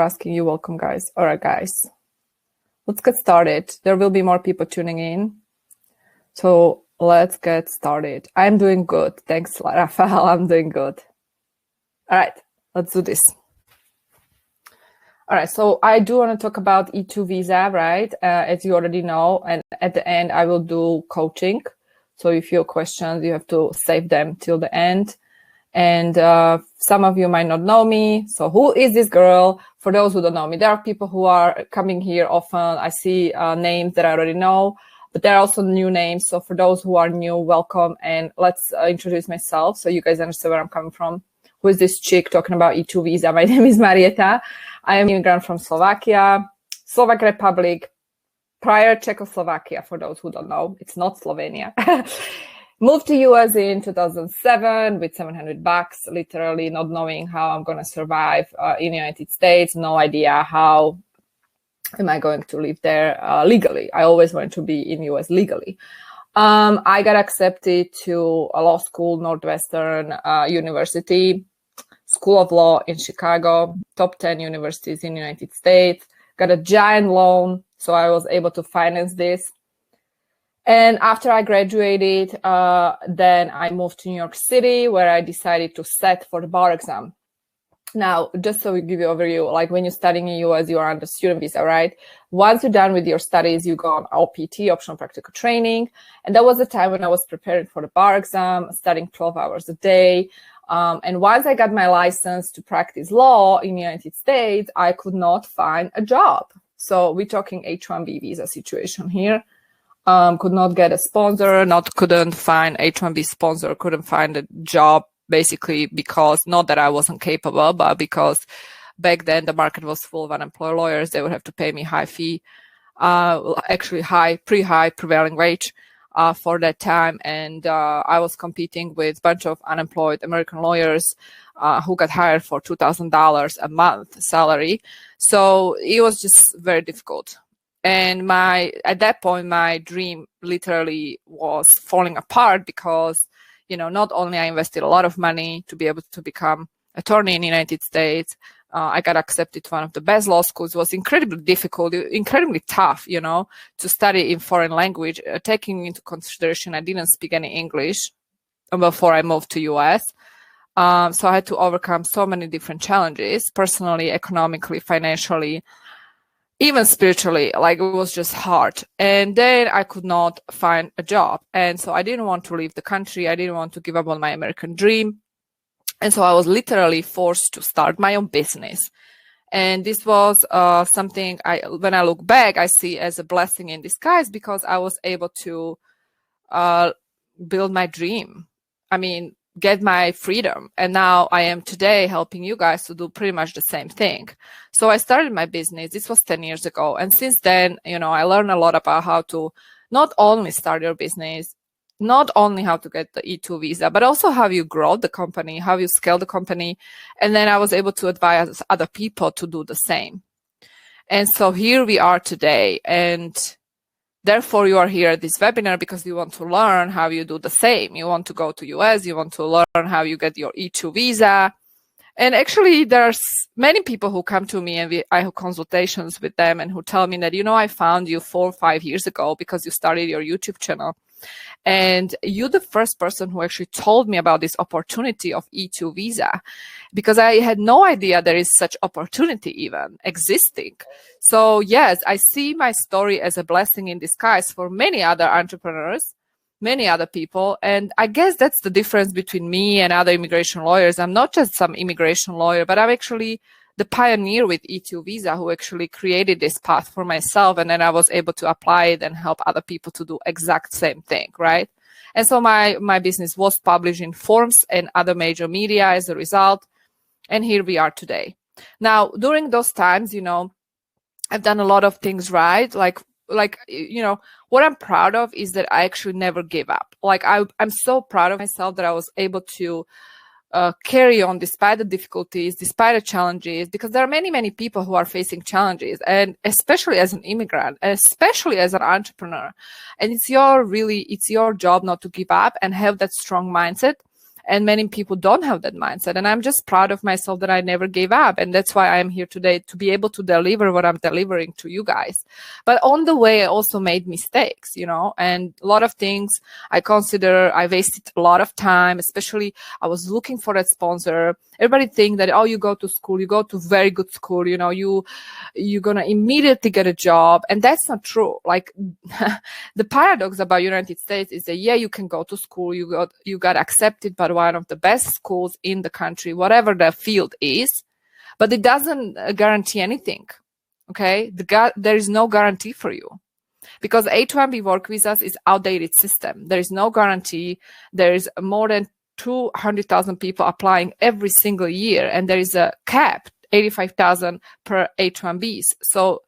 asking you. Welcome, guys. All right, guys. Let's get started. There will be more people tuning in. So let's get started. I'm doing good. Thanks, Rafael. I'm doing good. All right, let's do this. All right, so I do want to talk about E2 visa, right? As you already know, and at the end, I will do coaching. So if you have questions, you have to save them till the end. And some of you might not know me. So who is this girl? For those who don't know me, there are people who are coming here often. I see names that I already know, but there are also new names. So for those who are new, welcome. And let's introduce myself so you guys understand where I'm coming from. Who is this chick talking about E2 visa? My name is Marieta. I am an immigrant from Slovakia, Slovak Republic, prior Czechoslovakia, for those who don't know. It's not Slovenia. Moved to US in 2007 with $700, literally not knowing how I'm going to survive in the United States. No idea how am I going to live there legally. I always wanted to be in US legally. I got accepted to a law school, Northwestern University, School of Law in Chicago, top 10 universities in the United States. Got a giant loan, so I was able to finance this. And after I graduated, then I moved to New York City, where I decided to set for the bar exam. Now, just so we give you an overview, like when you're studying in US, you are under student visa, right? Once you're done with your studies, you go on OPT, optional practical training. And that was the time when I was preparing for the bar exam, studying 12 hours a day. And once I got my license to practice law in the United States, I could not find a job. So we're talking H1B visa situation here. Could not get a sponsor, couldn't find H1B sponsor, couldn't find a job, basically because not that I wasn't capable, but because back then the market was full of unemployed lawyers. They would have to pay me high fee, actually pretty high prevailing wage for that time. And I was competing with a bunch of unemployed American lawyers who got hired for $2,000 a month salary. So it was just very difficult. And at that point, my dream literally was falling apart because, not only I invested a lot of money to be able to become attorney in the United States, I got accepted to one of the best law schools. It was incredibly difficult, incredibly tough, to study in foreign language, taking into consideration I didn't speak any English before I moved to US. So I had to overcome so many different challenges, personally, economically, financially, even spiritually. Like, it was just hard. And then I could not find a job. And so I didn't want to leave the country. I didn't want to give up on my American dream. And so I was literally forced to start my own business. And this was something when I look back, I see as a blessing in disguise, because I was able to build my dream. I mean, get my freedom. And now I am today helping you guys to do pretty much the same thing. So I started my business. This was 10 years ago. And since then, I learned a lot about how to not only start your business, not only how to get the E2 visa, but also how you grow the company, how you scale the company. And then I was able to advise other people to do the same. And so here we are today. And therefore, you are here at this webinar because you want to learn how you do the same. You want to go to US, you want to learn how you get your E2 visa. And actually, there's many people who come to me and I have consultations with them and who tell me that, I found you 4 or 5 years ago because you started your YouTube channel. And you're the first person who actually told me about this opportunity of E2 visa, because I had no idea there is such opportunity even existing. So yes, I see my story as a blessing in disguise for many other entrepreneurs, many other people. And I guess that's the difference between me and other immigration lawyers. I'm not just some immigration lawyer, but I'm actually the pioneer with E2 visa who actually created this path for myself. And then I was able to apply it and help other people to do exact same thing, right? And so my business was published in Forbes and other major media as a result. And here we are today. Now, during those times, I've done a lot of things right. Like, what I'm proud of is that I actually never gave up. Like, I'm so proud of myself that I was able to carry on despite the difficulties, despite the challenges, because there are many, many people who are facing challenges, and especially as an immigrant, and especially as an entrepreneur. And it's your job not to give up and have that strong mindset And many people don't have that mindset. And I'm just proud of myself that I never gave up. And that's why I'm here today, to be able to deliver what I'm delivering to you guys. But on the way, I also made mistakes, you know, and a lot of things I consider I wasted a lot of time, especially I was looking for that sponsor. Everybody think that, oh, you go to school, you go to very good school, you know, you're going to immediately get a job. And that's not true. Like the paradox about United States is that, yeah, you can go to school, you got accepted by one of the best schools in the country, whatever the field is, but it doesn't guarantee anything. Okay, there is no guarantee for you, because H1B work visas is outdated system. There is no guarantee. There is more than 200,000 people applying every single year, and there is a cap, 85,000 per H1Bs. So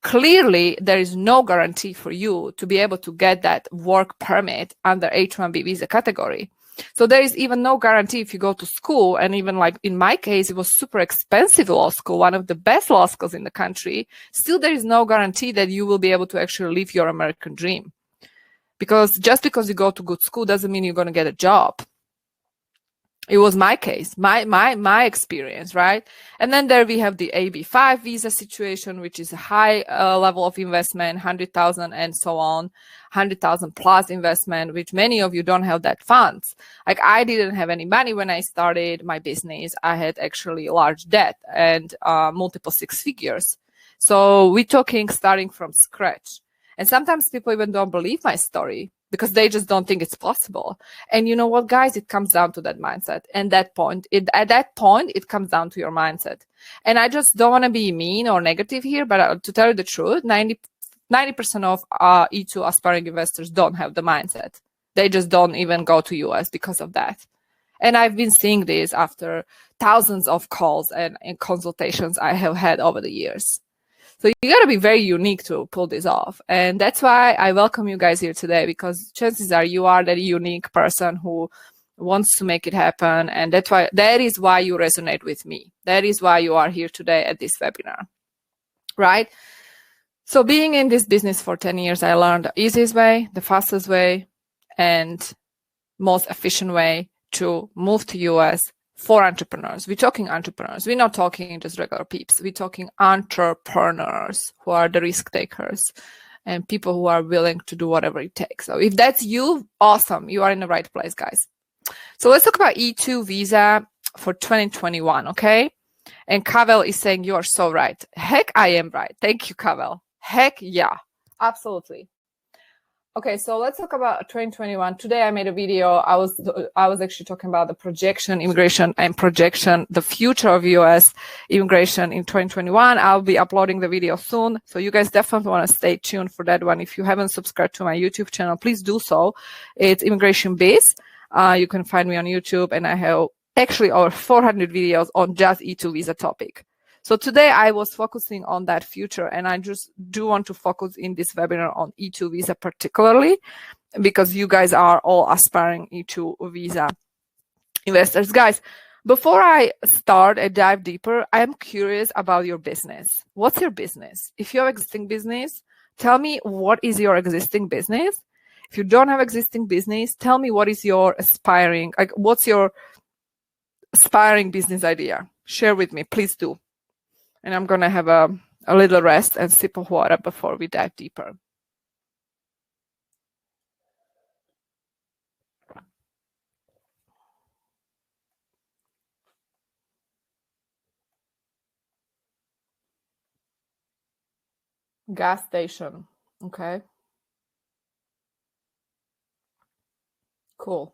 clearly, there is no guarantee for you to be able to get that work permit under H1B visa category. So there is even no guarantee if you go to school, and even like in my case, it was super expensive law school, one of the best law schools in the country. Still, there is no guarantee that you will be able to actually live your American dream. Because just because you go to good school doesn't mean you're going to get a job. It was my case, my experience, right? And then there we have the AB5 visa situation, which is a high level of investment, 100,000 and so on, 100,000 plus investment, which many of you don't have that funds. Like I didn't have any money when I started my business. I had actually large debt and multiple six figures. So we're talking starting from scratch. And sometimes people even don't believe my story, because they just don't think it's possible. And you know what, guys, it comes down to that mindset. And at that point, it comes down to your mindset. And I just don't want to be mean or negative here, but to tell you the truth, 90% of E2 aspiring investors don't have the mindset. They just don't even go to US because of that. And I've been seeing this after thousands of calls and consultations I have had over the years. So you got to be very unique to pull this off. And that's why I welcome you guys here today, because chances are you are that unique person who wants to make it happen. And that is why you resonate with me. That is why you are here today at this webinar, right? So being in this business for 10 years, I learned the easiest way, the fastest way, and most efficient way to move to US for entrepreneurs. We're talking entrepreneurs. We're not talking just regular peeps. We're talking entrepreneurs who are the risk takers and people who are willing to do whatever it takes. So if that's you, awesome. You are in the right place, guys. So let's talk about E2 visa for 2021, okay? And Kavel is saying, you are so right. Heck, I am right. Thank you, Kavel. Heck, yeah, absolutely. Okay, so let's talk about 2021. Today I made a video. I was actually talking about the projection, immigration and projection, the future of US immigration in 2021. I'll be uploading the video soon. So you guys definitely want to stay tuned for that one. If you haven't subscribed to my YouTube channel, please do so. It's ImmigrationBiz. You can find me on YouTube, and I have actually over 400 videos on just E2 visa topic. So today I was focusing on that future, and I just do want to focus in this webinar on E2 visa particularly, because you guys are all aspiring E2 visa investors. Guys, before I start and dive deeper, I'm curious about your business. What's your business? If you have existing business, tell me what is your existing business. If you don't have existing business, tell me what is your what's your aspiring business idea? Share with me, please do. And I'm going to have a little rest and sip of water before we dive deeper. Gas station. Okay. Cool.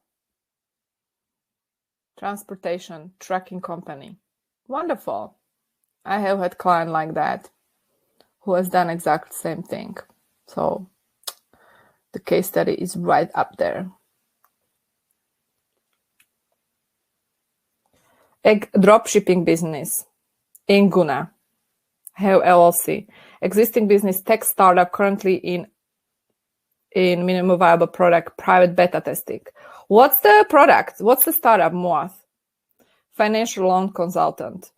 Transportation, trucking company. Wonderful. I have had client like that who has done exact same thing. So the case study is right up there. Egg dropshipping business in Guna. Have LLC. Existing business tech startup currently in minimum viable product private beta testing. What's the product? What's the startup? Moath. Financial loan consultant.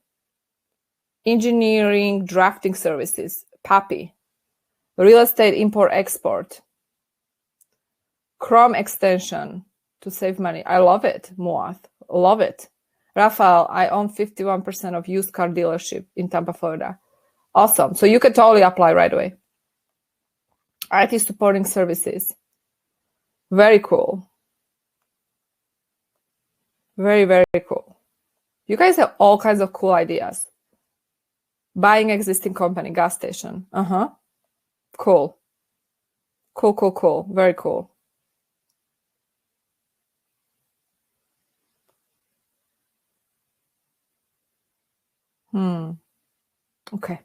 Engineering drafting services, PAPI, real estate import export, Chrome extension, to save money. I love it, Muath. Love it. Rafael, I own 51% of used car dealership in Tampa, Florida. Awesome. So you can totally apply right away. IT supporting services. Very cool. Very, very cool. You guys have all kinds of cool ideas. Buying existing company, gas station. Cool. Cool. Very cool. Okay.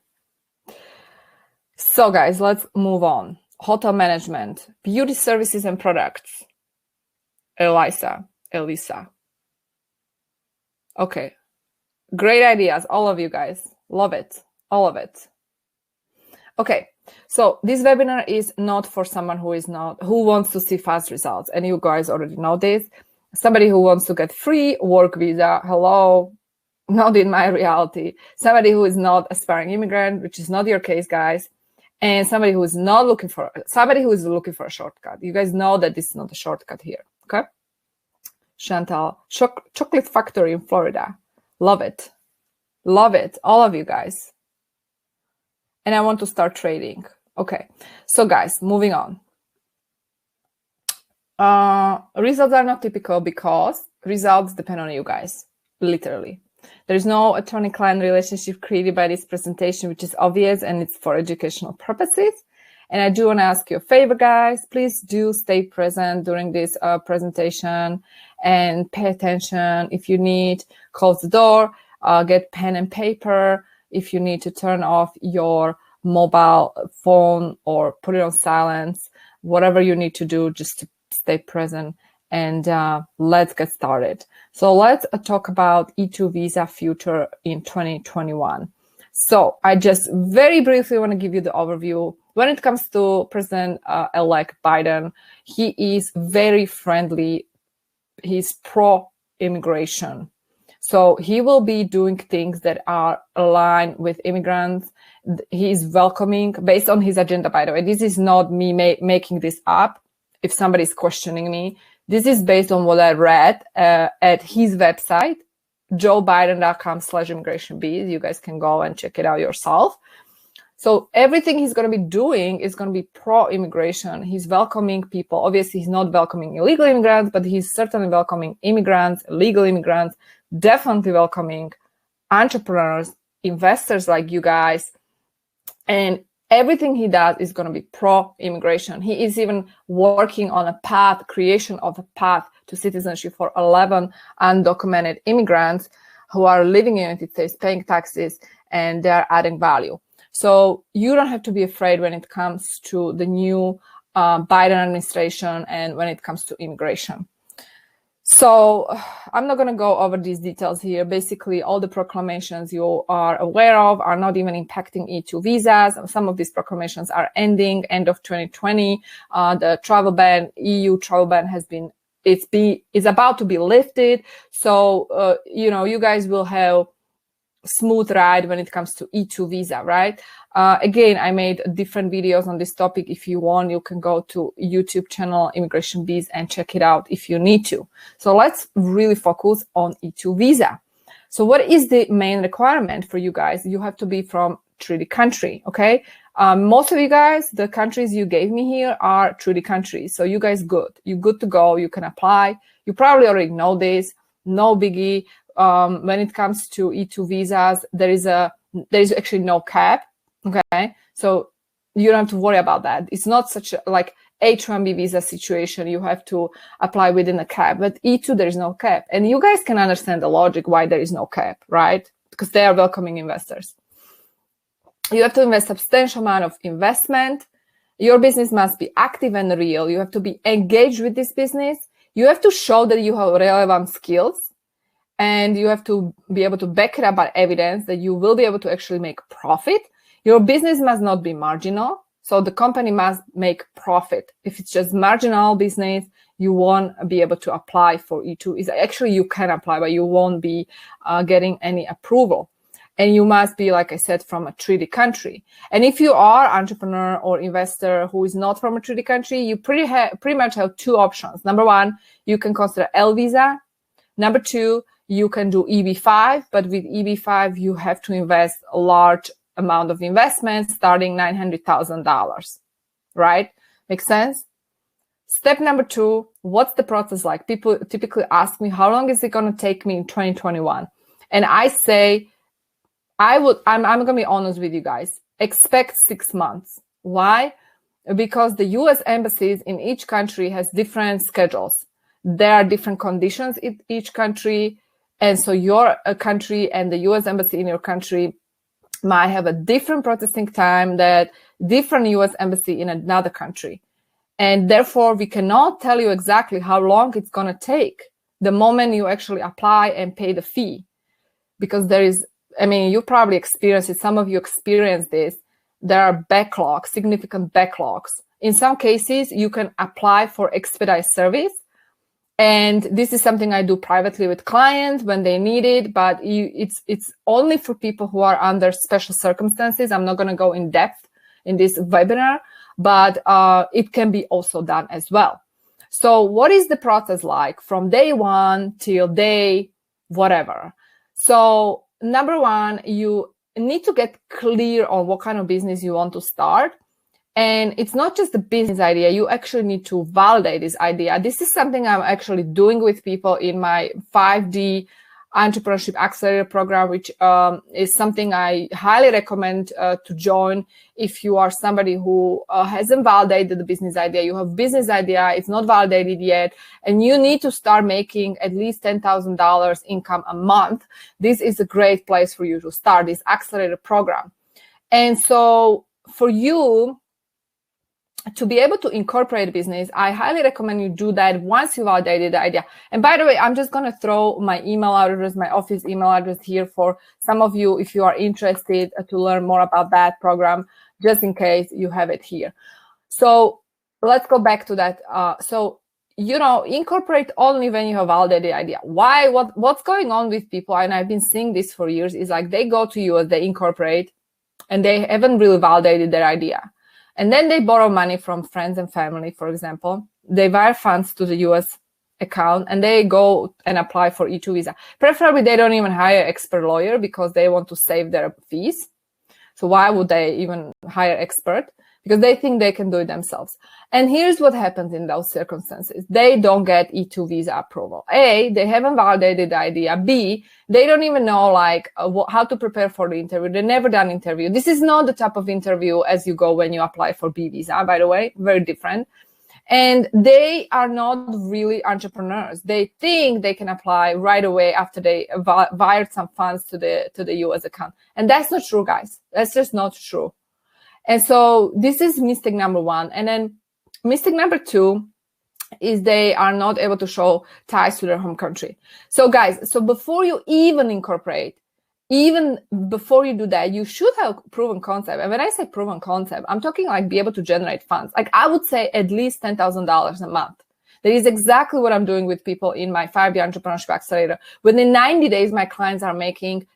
So guys, let's move on. Hotel management, beauty services and products. Elisa. Okay. Great ideas, all of you guys. Love it. All of it. Okay. So this webinar is not for someone who wants to see fast results. And you guys already know this. Somebody who wants to get free work visa. Hello. Not in my reality. Somebody who is not aspiring immigrant, which is not your case, guys. And somebody who is looking for a shortcut. You guys know that this is not a shortcut here. Okay. Chantal, chocolate factory in Florida. Love it. Love it. All of you guys. And I want to start trading. Okay. So guys, moving on. Results are not typical because results depend on you guys. Literally. There is no attorney-client relationship created by this presentation, which is obvious, and it's for educational purposes. And I do want to ask you a favor, guys. Please do stay present during this presentation and pay attention. If you need, close the door, get pen and paper. If you need to turn off your mobile phone or put it on silence, whatever you need to do just to stay present. And let's get started. So let's talk about E2 visa future in 2021. So I just very briefly want to give you the overview. When it comes to President-elect Biden, he is very friendly. He's pro-immigration. So he will be doing things that are aligned with immigrants. He is welcoming, based on his agenda, by the way. This is not me making this up. If somebody is questioning me, this is based on what I read at his website, joebiden.com/immigrationbiz. You guys can go and check it out yourself. So everything he's going to be doing is going to be pro-immigration. He's welcoming people. Obviously, he's not welcoming illegal immigrants, but he's certainly welcoming immigrants, legal immigrants, definitely welcoming entrepreneurs, investors like you guys. And everything he does is going to be pro-immigration. He is even working on creation of a path to citizenship for 11 undocumented immigrants who are living in the United States, paying taxes, and they're adding value. So you don't have to be afraid when it comes to the new Biden administration and when it comes to immigration. So I'm not going to go over these details here. Basically, all the proclamations you are aware of are not even impacting E2 visas. Some of these proclamations are ending end of 2020. The travel ban, EU travel ban is about to be lifted. So, you guys will have smooth ride when it comes to E2 visa, right? Again, I made different videos on this topic. If you want, you can go to YouTube channel ImmigrationBiz and check it out if you need to. So let's really focus on E2 visa. So what is the main requirement for you guys? You have to be from treaty country, okay? Most of you guys, the countries you gave me here are treaty countries. So you guys good. You're good to go. You can apply. You probably already know this. No biggie. When it comes to E2 visas, there is actually no cap. Okay, so you don't have to worry about that. It's not such a like H1B visa situation. You have to apply within a cap, but E2 there is no cap, and you guys can understand the logic why there is no cap, right? Because they are welcoming investors. You have to invest substantial amount of investment. Your business must be active and real. You have to be engaged with this business. You have to show that you have relevant skills. And you have to be able to back it up by evidence that you will be able to actually make profit. Your business must not be marginal. So the company must make profit. If it's just marginal business, you won't be able to apply for E2. Actually, you can apply, but you won't be getting any approval. And you must be, like I said, from a treaty country. And if you are entrepreneur or investor who is not from a treaty country, you pretty much have two options. Number one, you can consider L visa. Number two, you can do EB5, but with EB5, you have to invest a large amount of investment starting $900,000, right? Make sense? Step number two, what's the process like? People typically ask me, how long is it going to take me in 2021? And I say, I'm going to be honest with you guys. Expect 6 months. Why? Because the U.S. embassies in each country has different schedules. There are different conditions in each country. And so your country and the U.S. embassy in your country might have a different processing time that different U.S. embassy in another country. And therefore, we cannot tell you exactly how long it's going to take the moment you actually apply and pay the fee. Because there is, I mean, you probably experienced it. Some of you experience this. There are backlogs, significant backlogs. In some cases, you can apply for expedite service. And this is something I do privately with clients when they need it, but it's only for people who are under special circumstances. I'm not going to go in depth in this webinar, but it can be also done as well. So what is the process like from day one till day whatever? So number one, you need to get clear on what kind of business you want to start. And it's not just the business idea. You actually need to validate this idea. This is something I'm actually doing with people in my 5D Entrepreneurship Accelerator program, which is something I highly recommend to join if you are somebody who hasn't validated the business idea. You have a business idea, it's not validated yet, and you need to start making at least $10,000 income a month. This is a great place for you to start this accelerator program. And so for you to be able to incorporate a business, I highly recommend you do that once you validated the idea. And by the way, I'm just going to throw my email address, my office email address here for some of you if you are interested to learn more about that program, just in case you have it here. So let's go back to that. So, you know, incorporate only when you have validated the idea. Why? What's going on with people, and I've been seeing this for years, is like they go to US, they incorporate, and they haven't really validated their idea. And then they borrow money from friends and family, for example. They wire funds to the US account and they go and apply for E2 visa. Preferably, they don't even hire an expert lawyer because they want to save their fees. So why would they even hire an expert? Because they think they can do it themselves. And here's what happens in those circumstances. They don't get E2 visa approval. A, they haven't validated the idea. B, they don't even know like how to prepare for the interview. They've never done interview. This is not the type of interview as you go when you apply for B visa, by the way, very different. And they are not really entrepreneurs. They think they can apply right away after they wired some funds to the US account. And that's not true, guys. That's just not true. And so this is mistake number one. And then mistake number two is they are not able to show ties to their home country. So guys, so before you even incorporate, even before you do that, you should have proven concept. And when I say proven concept, I'm talking like be able to generate funds. Like I would say at least $10,000 a month. That is exactly what I'm doing with people in my 5D Entrepreneurship Accelerator. Within 90 days, my clients are making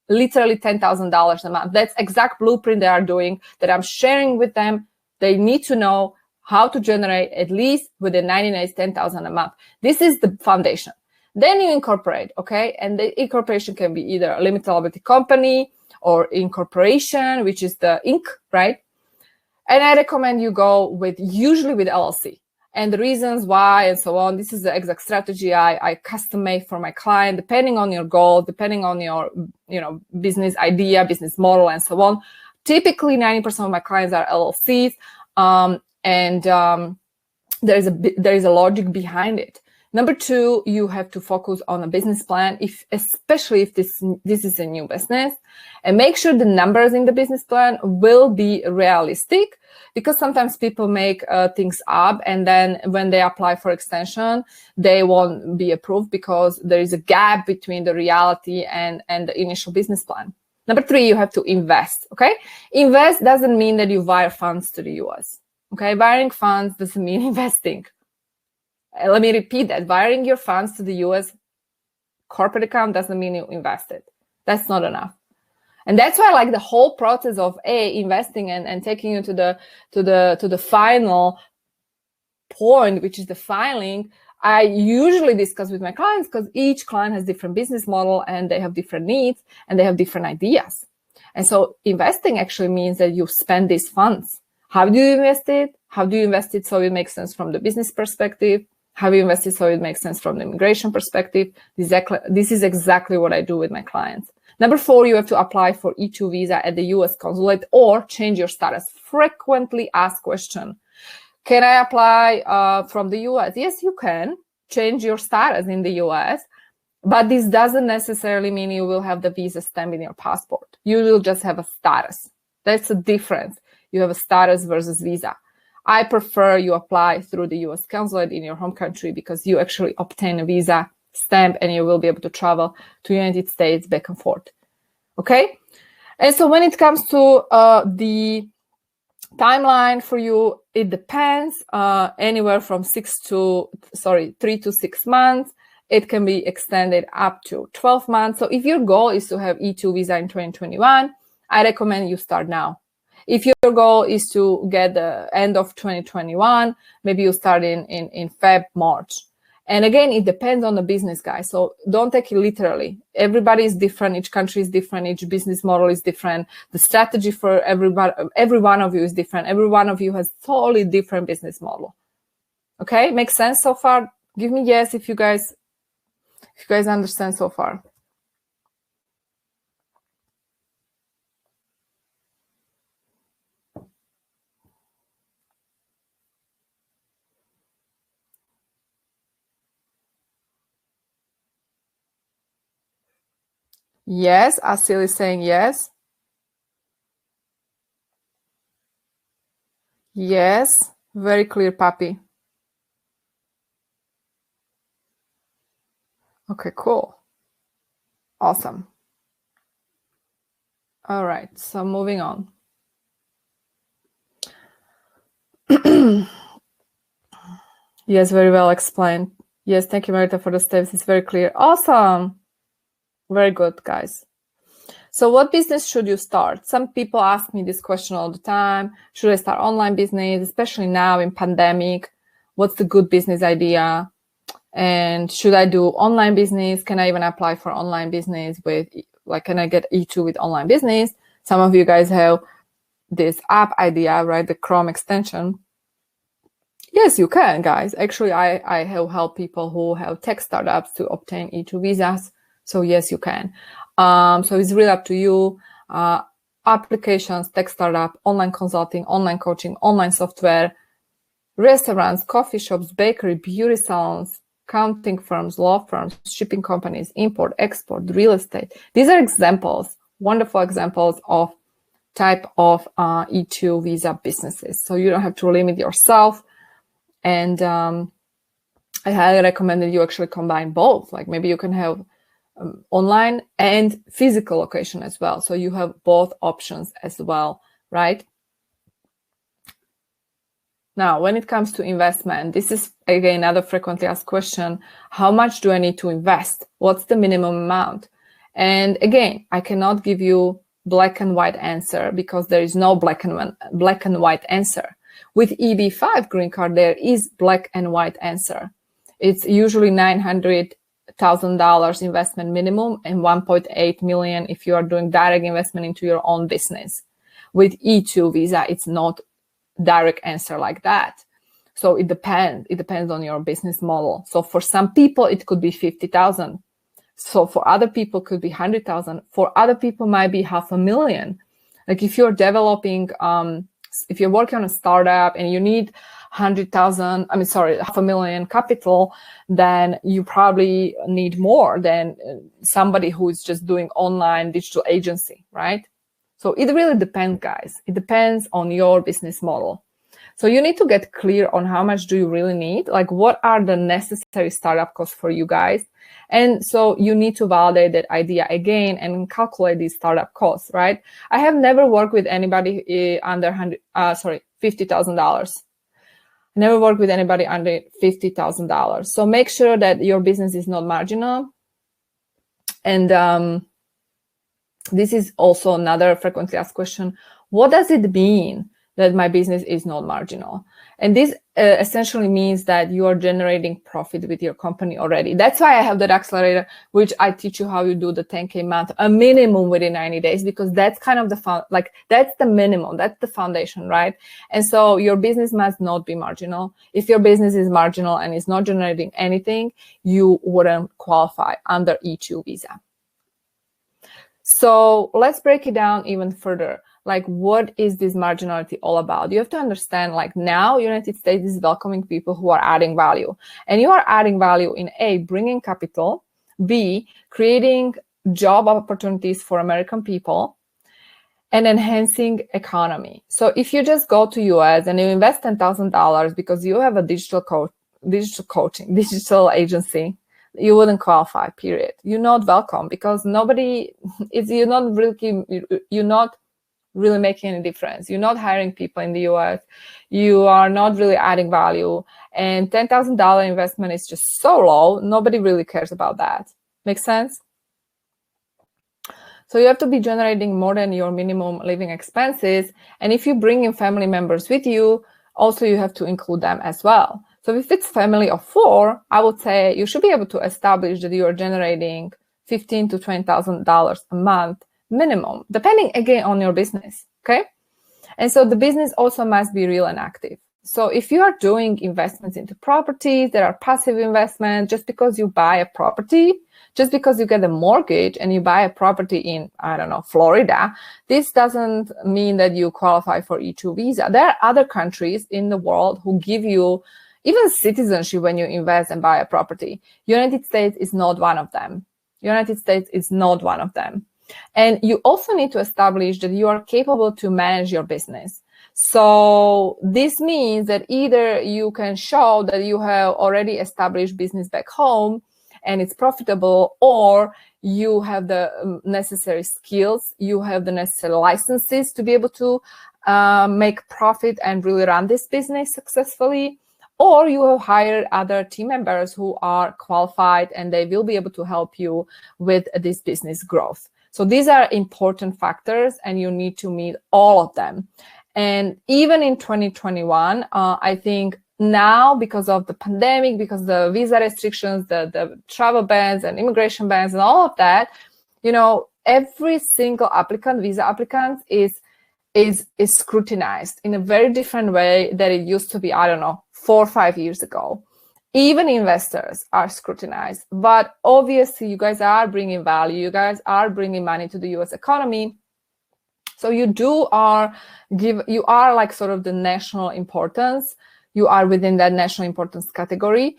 literally $10,000 a month. That's exact blueprint they are doing that I'm sharing with them. They need to know how to generate at least within 90 days, $10,000 a month. This is the foundation. Then you incorporate, okay? And the incorporation can be either a limited liability company or incorporation, which is the Inc., right? And I recommend you go usually with LLC. And the reasons why and so on, this is the exact strategy I custom make for my client, depending on your goal, depending on your business idea, business model, and so on. Typically, 90% of my clients are LLCs, and there is a logic behind it. Number two, you have to focus on a business plan, especially if this is a new business, and make sure the numbers in the business plan will be realistic, because sometimes people make things up, and then when they apply for extension, they won't be approved because there is a gap between the reality and the initial business plan. Number three, you have to invest, okay? Invest doesn't mean that you wire funds to the US, okay? Wiring funds doesn't mean investing. Let me repeat that. Wiring your funds to the US corporate account doesn't mean you invested. That's not enough. And that's why, like, the whole process of investing and taking you to the final point, which is the filing, I usually discuss with my clients, because each client has different business model and they have different needs and they have different ideas. And so investing actually means that you spend these funds. How do you invest it? How do you invest it so it makes sense from the business perspective? How do you invest it so it makes sense from the immigration perspective? This is exactly what I do with my clients. Number 4, you have to apply for E2 visa at the US consulate or change your status. Frequently asked question. Can I apply from the US? Yes, you can change your status in the US, but this doesn't necessarily mean you will have the visa stamp in your passport. You will just have a status. That's the difference. You have a status versus visa. I prefer you apply through the US consulate in your home country, because you actually obtain a visa stamp and you will be able to travel to United States back and forth. Okay? And so when it comes to the timeline for you, it depends, anywhere from 3 to 6 months. It can be extended up to 12 months. So if your goal is to have E2 visa in 2021, I recommend you start now. If your goal is to get the end of 2021, maybe you start in Feb, March. And again, it depends on the business, guys. So don't take it literally. Everybody is different. Each country is different. Each business model is different. The strategy for everybody, every one of you is different. Every one of you has totally different business model. Okay, makes sense so far? Give me yes if you guys understand so far. Yes, Asil is saying yes. Yes, very clear, Papi. Okay, cool. Awesome. All right, so moving on. Yes, very well explained. Yes, thank you, Marieta, for the steps. It's very clear. Awesome. Very good, guys. So what business should you start? Some people ask me this question all the time. Should I start online business, especially now in pandemic? What's the good business idea? And should I do online business? Can I even apply for online business with, like, can I get E2 with online business? Some of you guys have this app idea, right? The Chrome extension. Yes, you can, guys. Actually, I have helped people who have tech startups to obtain E2 visas. So yes, you can. So it's really up to you. Applications, tech startup, online consulting, online coaching, online software, restaurants, coffee shops, bakery, beauty salons, accounting firms, law firms, shipping companies, import, export, real estate. These are examples, wonderful examples of type of E2 visa businesses. So you don't have to limit yourself. And I highly recommend that you actually combine both. Like maybe you can have online and physical location as well. So you have both options as well, right? Now, when it comes to investment, this is again another frequently asked question. How much do I need to invest? What's the minimum amount? And again, I cannot give you black and white answer because there is no black and white answer. With EB5 green card, there is black and white answer. It's usually $900,000 investment minimum and 1.8 million if you are doing direct investment into your own business. With E2 visa, it's not direct answer like that. So it depends. It depends on your business model. So for some people, it could be 50,000. So for other people, it could be 100,000. For other people, might be $500,000. Like if you're developing, if you're working on a startup and you need $500,000 capital, then you probably need more than somebody who is just doing online digital agency, right? So it really depends, guys. It depends on your business model. So you need to get clear on how much do you really need, like what are the necessary startup costs for you guys. And so you need to validate that idea again and calculate these startup costs, right? I have never worked with anybody under $50,000. Never worked with anybody under $50,000. So make sure that your business is not marginal. And This is also another frequently asked question. What does it mean that my business is not marginal? And this essentially means that you are generating profit with your company already. That's why I have that accelerator, which I teach you how you do the 10K month, a minimum within 90 days, because that's kind of that's the minimum, that's the foundation, right? And so your business must not be marginal. If your business is marginal and is not generating anything, you wouldn't qualify under E2 visa. So let's break it down even further. Like, what is this marginality all about? You have to understand, like, now United States is welcoming people who are adding value. And you are adding value in A, bringing capital, B, creating job opportunities for American people, and enhancing economy. So if you just go to US and you invest $10,000 because you have a digital agency, you wouldn't qualify, period. You're not welcome, because you're not really making any difference. You're not hiring people in the US. You are not really adding value. And $10,000 investment is just so low. Nobody really cares about that. Makes sense? So you have to be generating more than your minimum living expenses. And if you bring in family members with you, also you have to include them as well. So if it's family of 4, I would say you should be able to establish that you are generating $15,000 to $20,000 a month minimum, depending again on your business, okay? And so the business also must be real and active. So if you are doing investments into properties that are passive investments, just because you buy a property, just because you get a mortgage and you buy a property in, I don't know, Florida, this doesn't mean that you qualify for E2 visa. There are other countries in the world who give you even citizenship when you invest and buy a property. United States is not one of them. United States is not one of them. And you also need to establish that you are capable to manage your business. So this means that either you can show that you have already established business back home and it's profitable, or you have the necessary skills, you have the necessary licenses to be able to make profit and really run this business successfully, or you have hired other team members who are qualified and they will be able to help you with this business growth. So these are important factors and you need to meet all of them. And even in 2021, I think now, because of the pandemic, because the visa restrictions, the travel bans and immigration bans and all of that, you know, every single visa applicant is scrutinized in a very different way than it used to be, I don't know, 4 or 5 years ago. Even investors are scrutinized, but obviously you guys are bringing value, you guys are bringing money to the US economy. So you are like sort of the national importance. You are within that national importance category,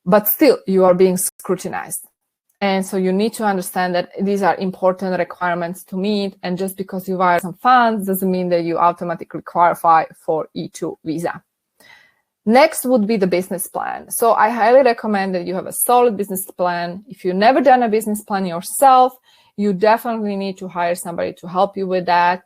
but still you are being scrutinized. And so you need to understand that these are important requirements to meet. And just because you wire some funds doesn't mean that you automatically qualify for E2 visa. Next would be the business plan. So I highly recommend that you have a solid business plan. If you've never done a business plan yourself, you definitely need to hire somebody to help you with that.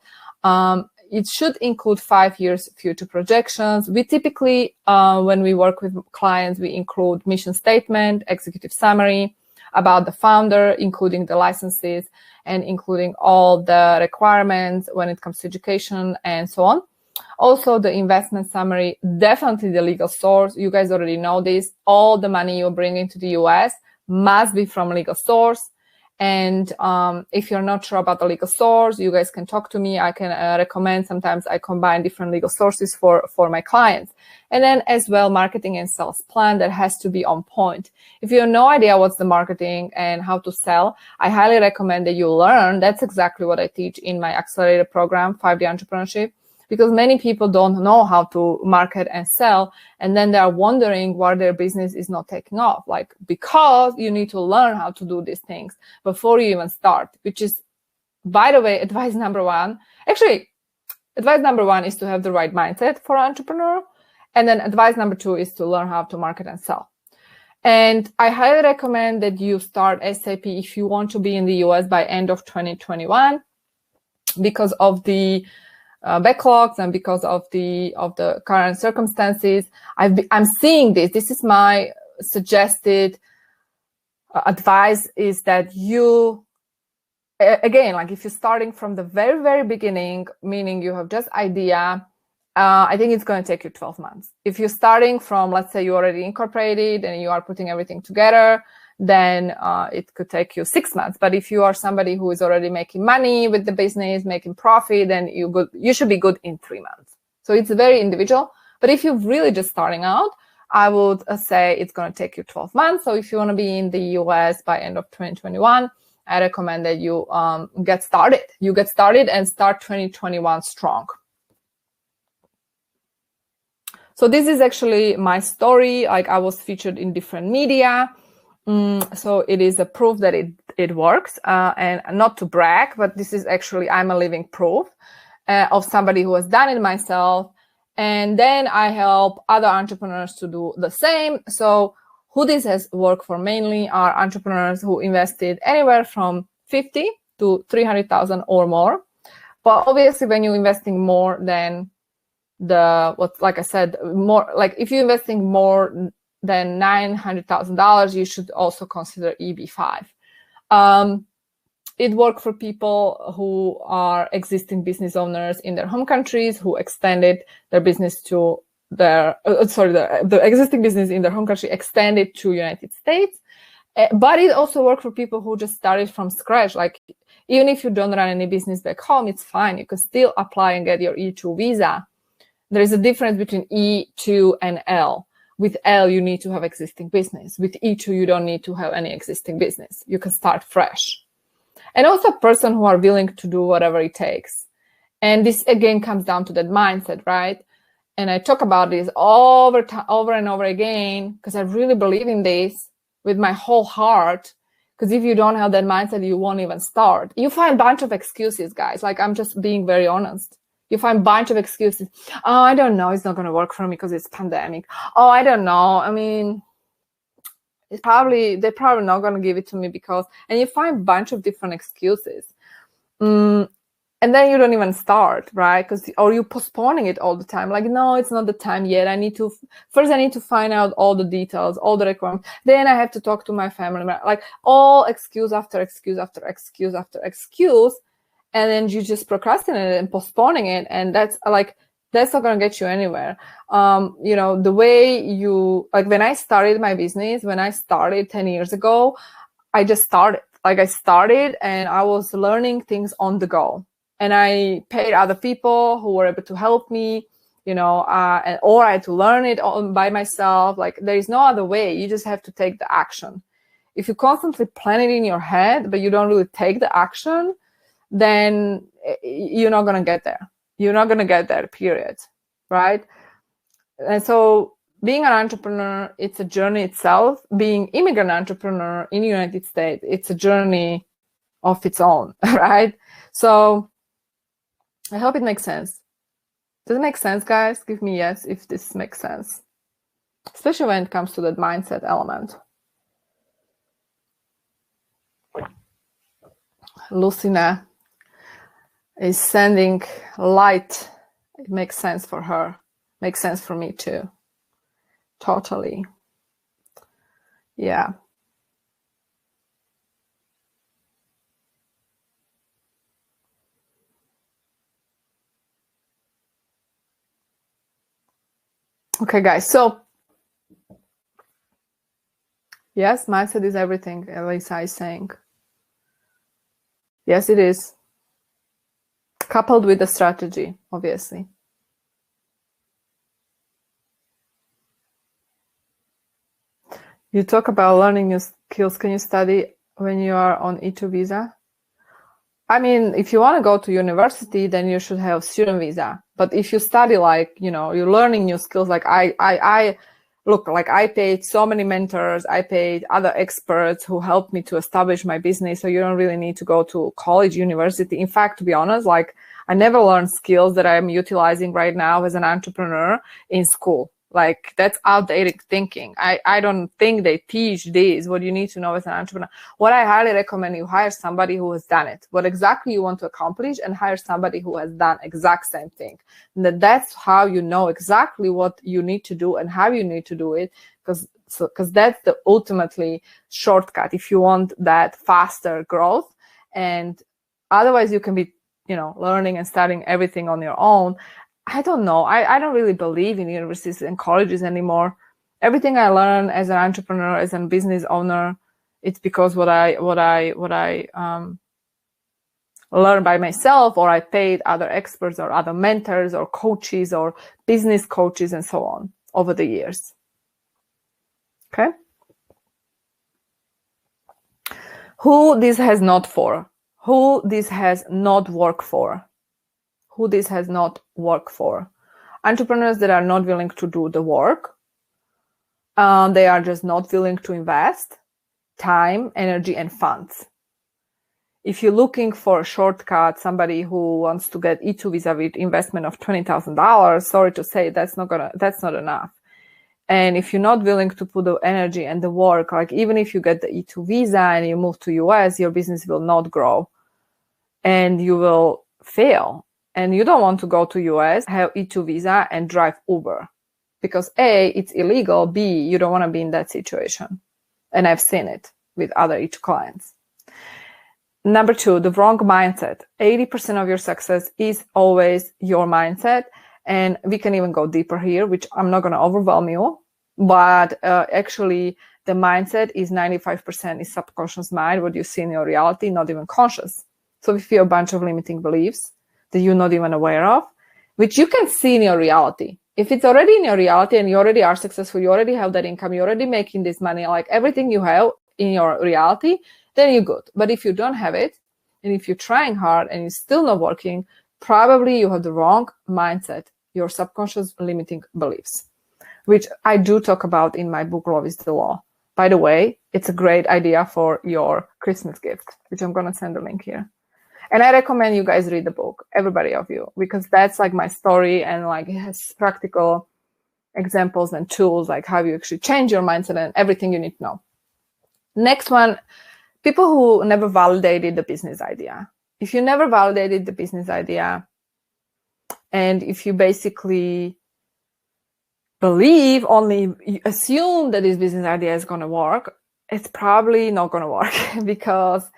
It should include 5 years future projections. We typically, when we work with clients, we include mission statement, executive summary about the founder, including the licenses and including all the requirements when it comes to education and so on. Also, the investment summary, definitely the legal source. You guys already know this. All the money you bring into the US must be from legal source. And if you're not sure about the legal source, you guys can talk to me. I can recommend. Sometimes I combine different legal sources for my clients. And then as well, marketing and sales plan that has to be on point. If you have no idea what's the marketing and how to sell, I highly recommend that you learn. That's exactly what I teach in my accelerator program, 5D Entrepreneurship. Because many people don't know how to market and sell, and then they are wondering why their business is not taking off. Like, because you need to learn how to do these things before you even start, which is, by the way, advice number 1. Actually, advice number 1 is to have the right mindset for an entrepreneur. And then advice number 2 is to learn how to market and sell. And I highly recommend that you start ASAP if you want to be in the US by end of 2021 because of the backlogs and because of the current circumstances. I'm seeing this. This is my suggested advice, is that you again, like if you're starting from the very, very beginning, meaning you have just idea, I think it's going to take you 12 months. If you're starting from, let's say you already incorporated and you are putting everything together, then it could take you 6 months. But if you are somebody who is already making money with the business, making profit, then you should be good in 3 months. So it's very individual. But if you're really just starting out, I would say it's going to take you 12 months. So if you want to be in the US by end of 2021, I recommend that you get started. You get started and start 2021 strong. So this is actually my story. Like I was featured in different media. So it is a proof that it works. And not to brag, but this is actually, I'm a living proof of somebody who has done it myself. And then I help other entrepreneurs to do the same. So who this has worked for mainly are entrepreneurs who invested anywhere from 50 to 300,000 or more. But obviously, when you're investing more than like I said, more like if you're investing more than $900,000, you should also consider EB5. It worked for people who are existing business owners in their home countries who extended their business to the existing business in their home country extended to United States. But it also worked for people who just started from scratch. Like even if you don't run any business back home, it's fine. You can still apply and get your E2 visa. There is a difference between E2 and L. With L, you need to have existing business. With E2, you don't need to have any existing business. You can start fresh. And also a person who are willing to do whatever it takes. And this again comes down to that mindset, right? And I talk about this over and over again because I really believe in this with my whole heart. Because if you don't have that mindset, you won't even start. You find a bunch of excuses, guys. Like I'm just being very honest. You find a bunch of excuses. Oh, I don't know. It's not going to work for me because it's pandemic. Oh, I don't know. I mean, they're probably not going to give it to me because, and you find a bunch of different excuses. And then you don't even start, right? Or you're postponing it all the time. Like, no, it's not the time yet. I need to find out all the details, all the requirements. Then I have to talk to my family. Like all excuse after excuse after excuse after excuse. And then you just procrastinate and postponing it. And that's not going to get you anywhere. The way when I started my business, when I started 10 years ago, I just started. Like I started and I was learning things on the go. And I paid other people who were able to help me, or I had to learn it all by myself. Like there is no other way. You just have to take the action. If you constantly plan it in your head, but you don't really take the action, then you're not going to get there. You're not going to get there, period. Right? And so being an entrepreneur, it's a journey itself. Being immigrant entrepreneur in the United States, it's a journey of its own, right? So I hope it makes sense. Does it make sense, guys? Give me yes if this makes sense. Especially when it comes to that mindset element. Lucina is sending light. It makes sense for her. Makes sense for me too. Totally. Yeah. Okay, guys. So, yes, mindset is everything, Elisa is saying. Yes, it is. Coupled with the strategy, obviously. You talk about learning new skills. Can you study when you are on E2 visa? I mean, if you want to go to university, then you should have student visa. But if you study, you're learning new skills. Like I paid so many mentors. I paid other experts who helped me to establish my business. So you don't really need to go to college, university. In fact, to be honest, I never learned skills that I'm utilizing right now as an entrepreneur in school. Like that's outdated thinking. I don't think they teach this, what you need to know as an entrepreneur. What I highly recommend, you hire somebody who has done it, what exactly you want to accomplish, and hire somebody who has done exact same thing. And that's how you know exactly what you need to do and how you need to do it, because that's the ultimately shortcut if you want that faster growth and Otherwise, you can be, learning and studying everything on your own. I don't know. I don't really believe in universities and colleges anymore. Everything I learn as an entrepreneur, as a business owner, it's because what I learned by myself, or I paid other experts or other mentors or coaches or business coaches and so on over the years. Okay. Who this has not for? Who this has not worked for? Who this has not worked for? Entrepreneurs that are not willing to do the work. They are just not willing to invest time, energy, and funds. If you're looking for a shortcut, somebody who wants to get E2 visa with investment of $20,000, sorry to say, that's not enough. And if you're not willing to put the energy and the work, like even if you get the E2 visa and you move to US, your business will not grow and you will fail. And you don't want to go to US, have E2 visa and drive Uber because A, it's illegal. B, you don't want to be in that situation. And I've seen it with other E2 clients. Number two, the wrong mindset. 80% of your success is always your mindset. And we can even go deeper here, which I'm not going to overwhelm you. But actually, the mindset is 95% is subconscious mind, what you see in your reality, not even conscious. So if you have a bunch of limiting beliefs that you're not even aware of, which you can see in your reality. If it's already in your reality and you already are successful, you already have that income, you're already making this money, like everything you have in your reality, then you're good. But if you don't have it, and if you're trying hard and you're still not working, probably you have the wrong mindset, your subconscious limiting beliefs, which I do talk about in my book, Love is the Law. By the way, it's a great idea for your Christmas gift, which I'm going to send a link here. And I recommend you guys read the book, everybody of you, because that's like my story and like it has practical examples and tools, like how you actually change your mindset and everything you need to know. Next one, people who never validated the business idea. If you never validated the business idea, and if you basically believe, only assume that this business idea is going to work, it's probably not going to work because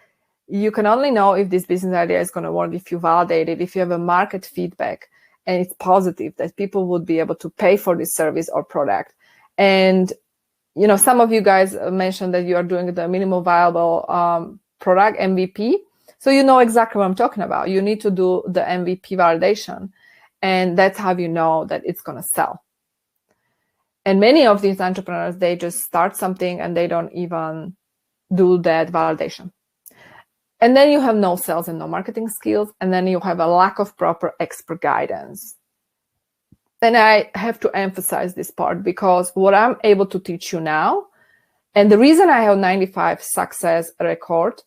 you can only know if this business idea is going to work if you validate it, if you have a market feedback and it's positive that people would be able to pay for this service or product. And some of you guys mentioned that you are doing the minimal viable product, MVP. So you know exactly what I'm talking about. You need to do the MVP validation. And that's how you know that it's going to sell. And many of these entrepreneurs, they just start something and they don't even do that validation. And then you have no sales and no marketing skills. And then you have a lack of proper expert guidance. And I have to emphasize this part because what I'm able to teach you now, and the reason I have 95 success record,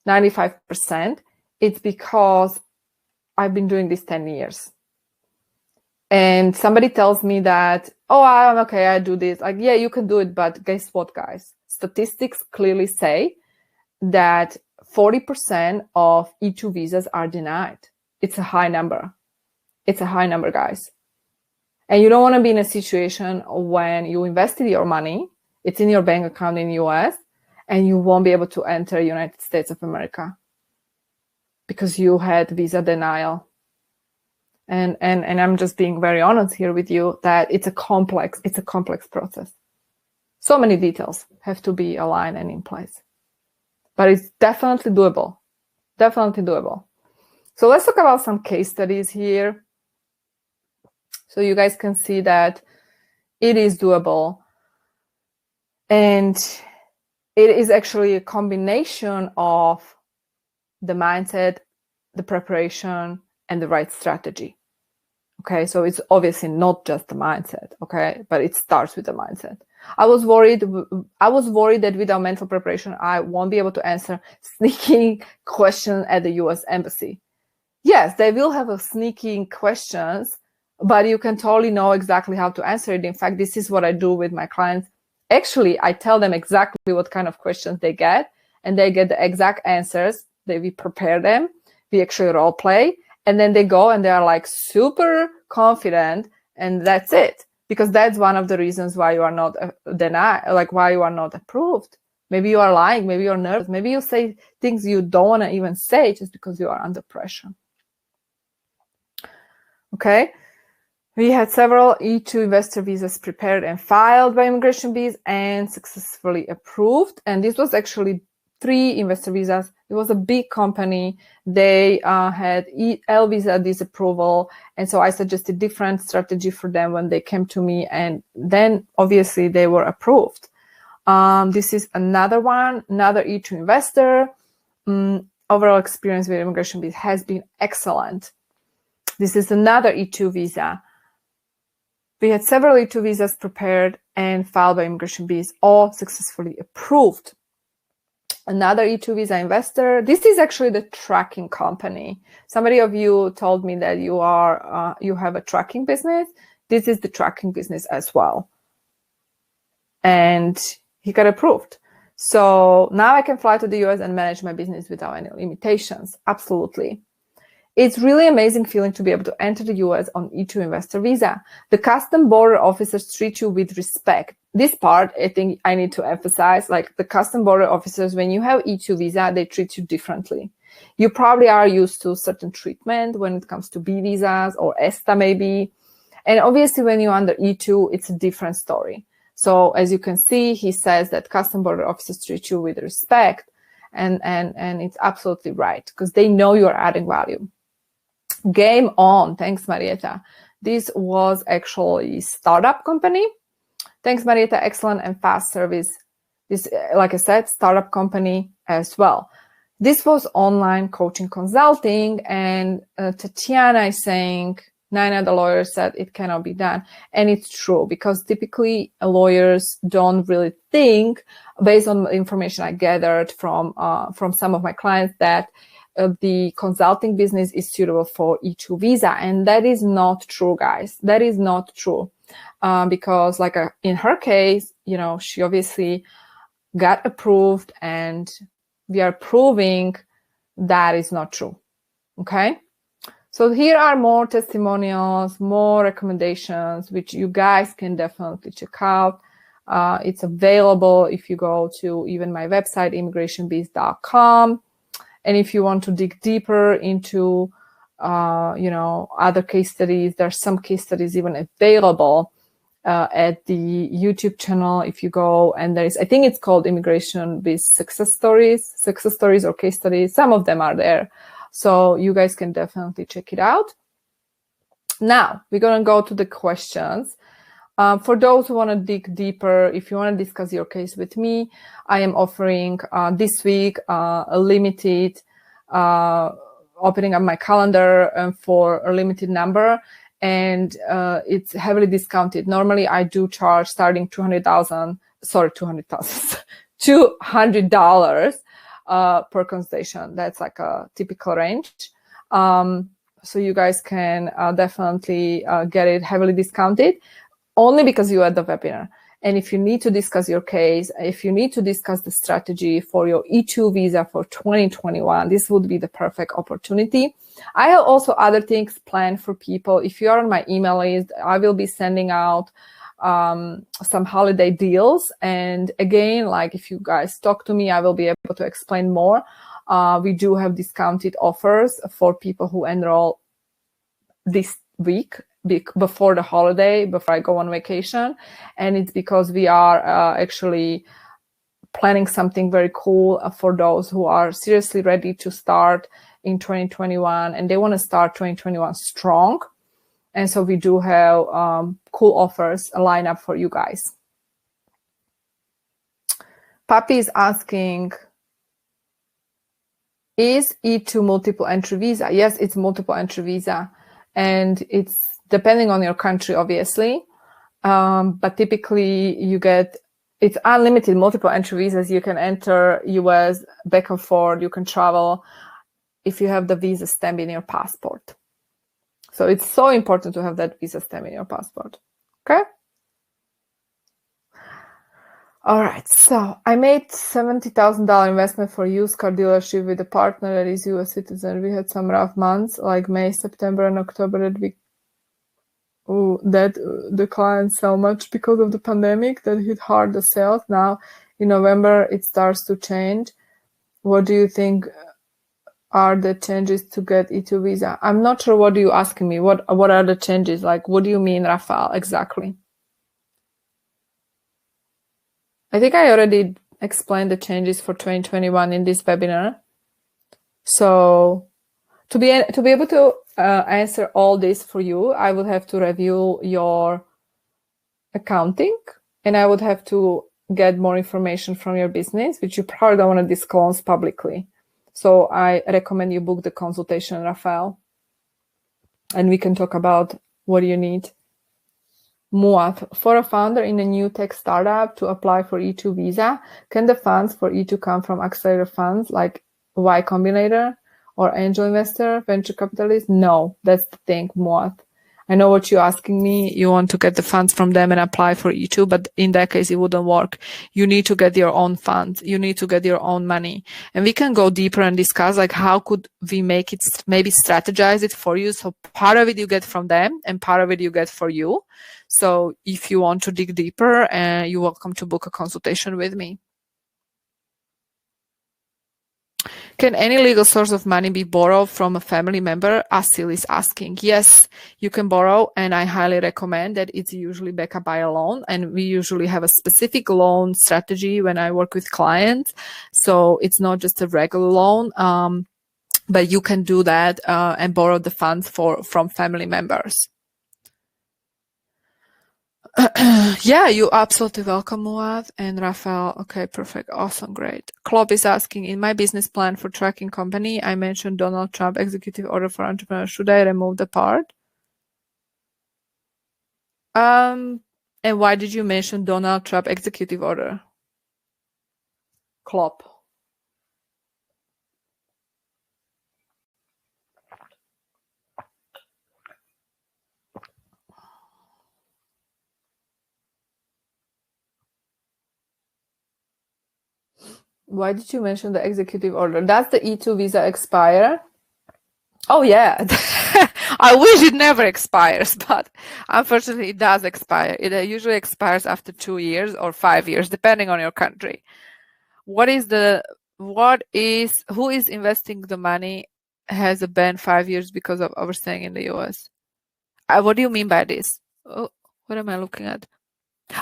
95%, it's because I've been doing this 10 years. And somebody tells me that, oh, I'm okay, I do this. Like, yeah, you can do it. But guess what, guys? Statistics clearly say that 40% of E2 visas are denied. It's a high number. It's a high number, guys. And you don't want to be in a situation when you invested your money, it's in your bank account in the US, and you won't be able to enter United States of America because you had visa denial. And I'm just being very honest here with you that it's a complex process. So many details have to be aligned and in place. But it's definitely doable. Definitely doable. So let's talk about some case studies here. So you guys can see that it is doable. And it is actually a combination of the mindset, the preparation, and the right strategy. Okay, so it's obviously not just the mindset, okay, but it starts with the mindset. I was worried that without mental preparation, I won't be able to answer sneaking questions at the US Embassy. Yes, they will have a sneaking questions, but you can totally know exactly how to answer it. In fact, this is what I do with my clients. Actually, I tell them exactly what kind of questions they get, and they get the exact answers. We prepare them. We actually role play, and then they go and they are like super confident, and that's it. Because that's one of the reasons why you are not denied, like why you are not approved. Maybe you are lying, maybe you're nervous, maybe you say things you don't want to even say just because you are under pressure. Okay. We had several E2 investor visas prepared and filed by ImmigrationBiz and successfully approved. And this was actually 3 investor visas. It was a big company. They had L visa disapproval. And so I suggested different strategy for them when they came to me. And then obviously they were approved. This is another one, another E2 investor. Overall experience with ImmigrationBiz has been excellent. This is another E2 visa. We had several E2 visas prepared and filed by ImmigrationBiz, all successfully approved. Another E2 visa investor. This is actually the tracking company. Somebody of you told me that you have a tracking business. This is the tracking business as well. And he got approved. So now I can fly to the US and manage my business without any limitations. Absolutely. It's really amazing feeling to be able to enter the US on E2 investor visa. The custom border officers treat you with respect. This part, I think I need to emphasize, like the custom border officers, when you have E2 visa, they treat you differently. You probably are used to certain treatment when it comes to B visas or ESTA maybe. And obviously when you're under E2, it's a different story. So as you can see, he says that custom border officers treat you with respect. And it's absolutely right because they know you're adding value. Game on. Thanks, Marieta. This was actually startup company. Thanks, Marieta. Excellent and fast service. This, like I said, startup company as well. This was online coaching consulting, and Tatiana is saying, Nina, the lawyer said it cannot be done. And it's true because typically lawyers don't really think, based on the information I gathered from some of my clients, that the consulting business is suitable for E2 visa. And that is not true, guys. That is not true. Because like in her case, you know, she obviously got approved and we are proving that is not true. Okay. So here are more testimonials, more recommendations, which you guys can definitely check out. It's available if you go to even my website, immigrationbiz.com. And if you want to dig deeper into, you know, other case studies, there's some case studies even available at the YouTube channel. If you go and there is, I think it's called ImmigrationBiz success stories or case studies. Some of them are there. So you guys can definitely check it out. Now we're going to go to the questions. For those who want to dig deeper, if you want to discuss your case with me, I am offering this week a limited opening up my calendar for a limited number, and it's heavily discounted. Normally, I do charge starting $200 per consultation. That's like a typical range. So you guys can definitely get it heavily discounted. Only because you are at the webinar. And if you need to discuss your case, if you need to discuss the strategy for your E2 visa for 2021, this would be the perfect opportunity. I have also other things planned for people. If you are on my email list, I will be sending out some holiday deals. And again, like if you guys talk to me, I will be able to explain more. We do have discounted offers for people who enroll this week, before the holiday, before I go on vacation. And it's because we are actually planning something very cool for those who are seriously ready to start in 2021 and they want to start 2021 strong. And so we do have cool offers lined up for you guys. Papi is asking, is E2 multiple entry visa? Yes, it's multiple entry visa. And it's depending on your country, obviously, but typically you get, it's unlimited multiple entry visas. You can enter US back and forth. You can travel if you have the visa stamp in your passport. So it's so important to have that visa stamp in your passport. Okay. All right. So I made $70,000 investment for used car dealership with a partner that is US citizen. We had some rough months like May, September, and October that declined so much because of the pandemic that hit hard the sales. Now In November, it starts to change. What do you think are the changes to get E2 visa? I'm not sure what you're asking me. What are the changes? Like, what do you mean, Rafael, exactly? I think I already explained the changes for 2021 in this webinar. So to be able to answer all this for you, I would have to review your accounting, and I would have to get more information from your business, which you probably don't want to disclose publicly. So I recommend you book the consultation, Rafael, and we can talk about what you need. Muaf, for a founder in a new tech startup to apply for E2 visa, can the funds for E2 come from accelerator funds like Y Combinator or angel investor, venture capitalist? No, that's the thing, Muaf. I know what you're asking me. You want to get the funds from them and apply for E2, but in that case, it wouldn't work. You need to get your own funds. You need to get your own money. And we can go deeper and discuss, like, how could we make it, maybe strategize it for you. So part of it you get from them and part of it you get for you. So if you want to dig deeper, you're welcome to book a consultation with me. Can any legal source of money be borrowed from a family member? Asil is asking. Yes, you can borrow, and I highly recommend that it's usually backed up by a loan, and we usually have a specific loan strategy when I work with clients. So it's not just a regular loan, but you can do that and borrow the funds from family members. Yeah, you're absolutely welcome, Muad and Rafael. Okay, perfect. Awesome. Great. Klopp is asking, in my business plan for tracking company, I mentioned Donald Trump executive order for entrepreneurs. Should I remove the part? And why did you mention Donald Trump executive order? Klopp. Why did you mention the executive order? Does the E2 visa expire? Oh, yeah. I wish it never expires, but unfortunately it does expire. It usually expires after 2 years or 5 years, depending on your country. Who is investing the money has a ban 5 years because of overstaying in the US? What do you mean by this? Oh, what am I looking at?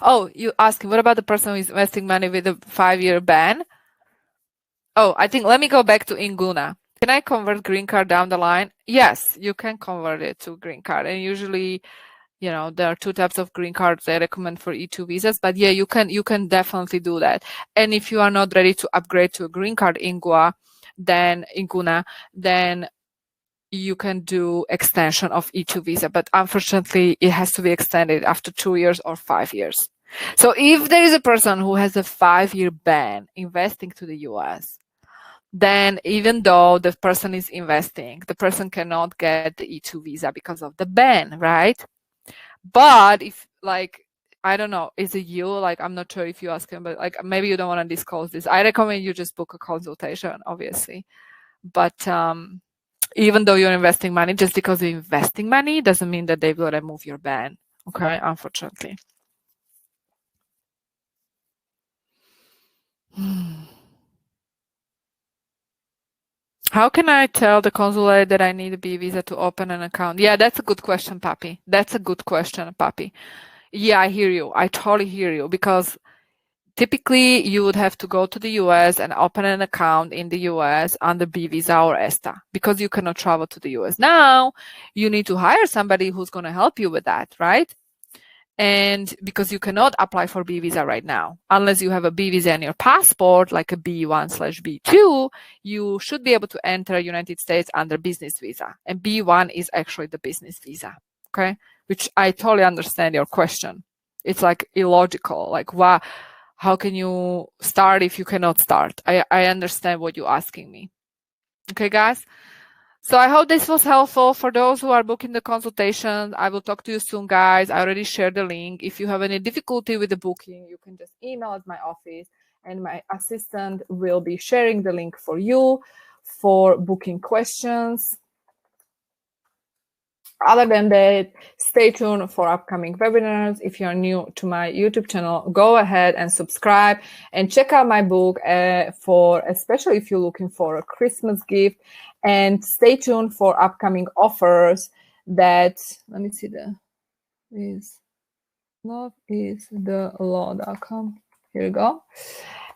Oh, you asking, what about the person who is investing money with a 5-year ban? Oh, I think, let me go back to Inguna. Can I convert green card down the line? Yes, you can convert it to green card. And usually, there are 2 types of green cards they recommend for E2 visas, but yeah, you can definitely do that. And if you are not ready to upgrade to a green card in Inguna, then you can do extension of E2 visa, but unfortunately it has to be extended after 2 years or 5 years. So if there is a person who has a 5-year ban investing to the US, then even though the person is investing, the person cannot get the E2 visa because of the ban, right? But if, like, I don't know, is it you? Like, I'm not sure if you ask him, but like, maybe you don't want to disclose this. I recommend you just book a consultation, obviously. But even though you're investing money, just because you're investing money doesn't mean that they will remove your ban. Okay, unfortunately. How can I tell the consulate that I need a B visa to open an account? Yeah, that's a good question, Papi. That's a good question, Papi. Yeah, I hear you. I totally hear you, because typically you would have to go to the US and open an account in the US under B visa or ESTA, because you cannot travel to the US. Now you need to hire somebody who's going to help you with that, right? And because you cannot apply for B visa right now, unless you have a B visa in your passport, like a B1/B2, you should be able to enter United States under business visa. And B1 is actually the business visa, okay? Which I totally understand your question. It's like illogical. Like, why? How can you start if you cannot start? I understand what you're asking me. Okay, guys? So I hope this was helpful for those who are booking the consultation. I will talk to you soon, guys. I already shared the link. If you have any difficulty with the booking, you can just email at my office, and my assistant will be sharing the link for you for booking questions. Other than that, stay tuned for upcoming webinars. If you're new to my YouTube channel, go ahead and subscribe and check out my book especially if you're looking for a Christmas gift. And stay tuned for upcoming offers that, let me see, loveisthelaw.com. Here we go.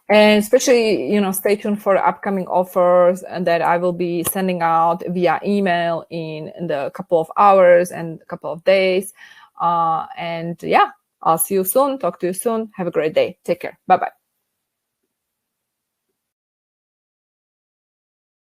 And especially, stay tuned for upcoming offers that I will be sending out via email in the couple of hours and a couple of days. And yeah, I'll see you soon. Talk to you soon. Have a great day. Take care. Bye-bye.